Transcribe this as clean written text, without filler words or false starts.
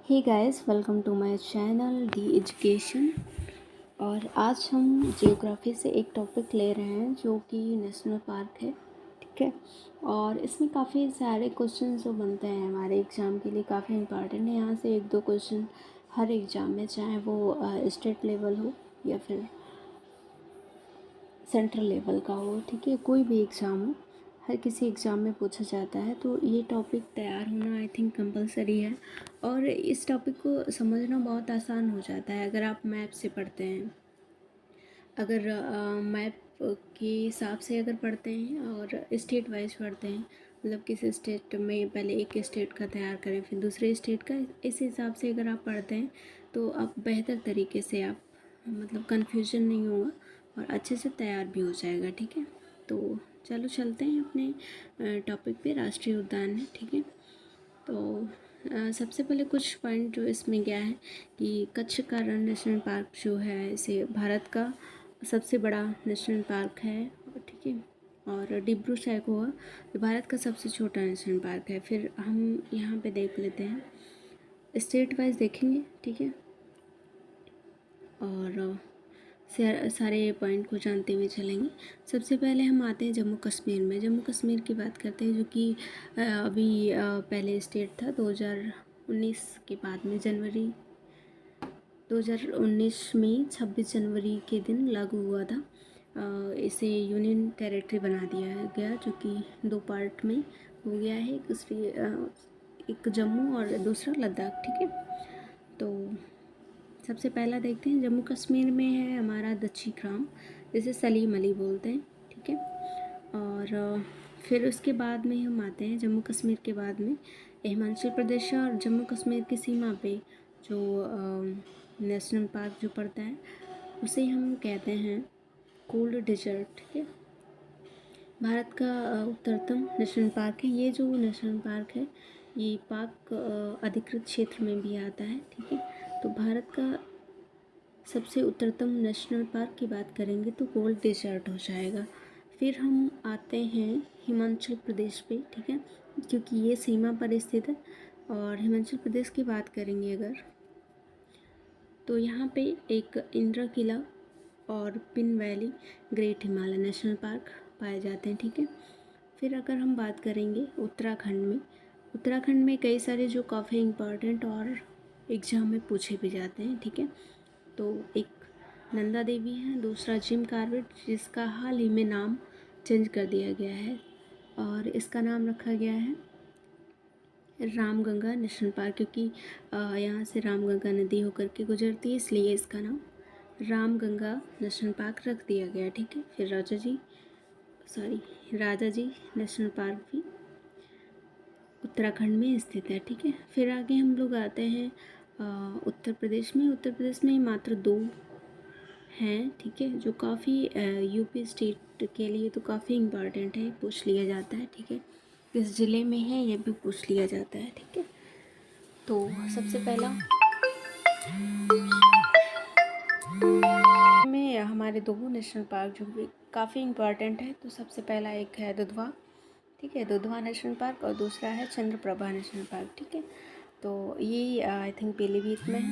Hey guys, welcome to my channel D education. और आज हम जियोग्राफी से एक टॉपिक ले रहे हैं जो कि नेशनल पार्क है। ठीक है। और इसमें काफ़ी सारे क्वेश्चन जो बनते हैं हमारे एग्ज़ाम के लिए काफ़ी इंपॉर्टेंट है। यहाँ से एक दो क्वेश्चन हर एग्ज़ाम में, चाहे वो स्टेट लेवल हो या फिर सेंट्रल लेवल का हो, ठीक है, कोई भी एग्ज़ाम हो, हर किसी एग्ज़ाम में पूछा जाता है। तो ये टॉपिक तैयार होना आई थिंक कंपलसरी है। और इस टॉपिक को समझना बहुत आसान हो जाता है अगर आप मैप से पढ़ते हैं। अगर मैप के हिसाब से अगर पढ़ते हैं और स्टेट वाइज पढ़ते हैं, मतलब किसी स्टेट में पहले एक स्टेट का तैयार करें फिर दूसरे स्टेट का, इस हिसाब से अगर आप पढ़ते हैं तो आप बेहतर तरीके से आप मतलब कन्फ्यूजन नहीं होगा और अच्छे से तैयार भी हो जाएगा। ठीक है। तो चलो चलते हैं अपने टॉपिक पे। राष्ट्रीय उद्यान है, ठीक है। तो सबसे पहले कुछ पॉइंट जो इसमें क्या है कि कच्छ का रण नेशनल पार्क जो है, इसे भारत का सबसे बड़ा नेशनल पार्क है, ठीक है। और डिब्रू सैखोवा जो भारत का सबसे छोटा नेशनल पार्क है। फिर हम यहाँ पे देख लेते हैं, स्टेट वाइज देखेंगे, ठीक है। और सारे पॉइंट को जानते हुए चलेंगे। सबसे पहले हम आते हैं जम्मू कश्मीर में। जम्मू कश्मीर की बात करते हैं, जो कि अभी पहले स्टेट था 2019 के बाद में, जनवरी 2019 में 26 जनवरी के दिन लागू हुआ था। इसे यूनियन टेरिटरी बना दिया गया, जो कि दो पार्ट में हो गया है, एक जम्मू और दूसरा लद्दाख, ठीक है। तो सबसे पहला देखते हैं, जम्मू कश्मीर में है हमारा दक्षी ग्राम, जिसे सलीम अली बोलते हैं, ठीक है। और फिर उसके बाद में हम आते हैं, जम्मू कश्मीर के बाद में हिमाचल प्रदेश और जम्मू कश्मीर की सीमा पे जो नेशनल पार्क जो पड़ता है उसे हम कहते हैं कोल्ड डेजर्ट, ठीक है। भारत का उत्तरतम नेशनल पार्क है। ये जो नेशनल पार्क है ये पाक अधिकृत क्षेत्र में भी आता है, ठीक है। तो भारत का सबसे उत्तरतम नेशनल पार्क की बात करेंगे तो कोल्ड डेजर्ट हो जाएगा। फिर हम आते हैं हिमाचल प्रदेश पे, ठीक है, क्योंकि ये सीमा पर स्थित है। और हिमाचल प्रदेश की बात करेंगे अगर, तो यहाँ पे एक इंदिरा किला और pin valley great Himalaya national park पाए जाते हैं, ठीक है। फिर अगर हम बात करेंगे उत्तराखंड में कई सारे जो काफ़ी इम्पोर्टेंट और एग्ज़ाम में पूछे भी जाते हैं, ठीक है। तो एक नंदा देवी है, दूसरा जिम कॉर्बेट, जिसका हाल ही में नाम चेंज कर दिया गया है और इसका नाम रखा गया है रामगंगा नेशनल पार्क, क्योंकि यहाँ से रामगंगा नदी होकर के गुजरती है, इसलिए इसका नाम रामगंगा नेशनल पार्क रख दिया गया, ठीक है। फिर राजा जी नेशनल पार्क भी उत्तराखंड में स्थित है, ठीक है। फिर आगे हम लोग आते हैं उत्तर प्रदेश में मात्र दो हैं, ठीक है, जो काफ़ी यूपी स्टेट के लिए तो काफ़ी इम्पॉर्टेंट है, पूछ लिया जाता है, ठीक है। किस ज़िले में है ये भी पूछ लिया जाता है, ठीक है। तो सबसे पहला में हमारे दो नेशनल पार्क जो भी काफ़ी इम्पॉर्टेंट है। तो सबसे पहला एक है दुधवा, ठीक है, दुधवा नेशनल पार्क, और दूसरा है चंद्रप्रभा नेशनल पार्क, ठीक है। तो ये आई थिंक पीलीभीत में है।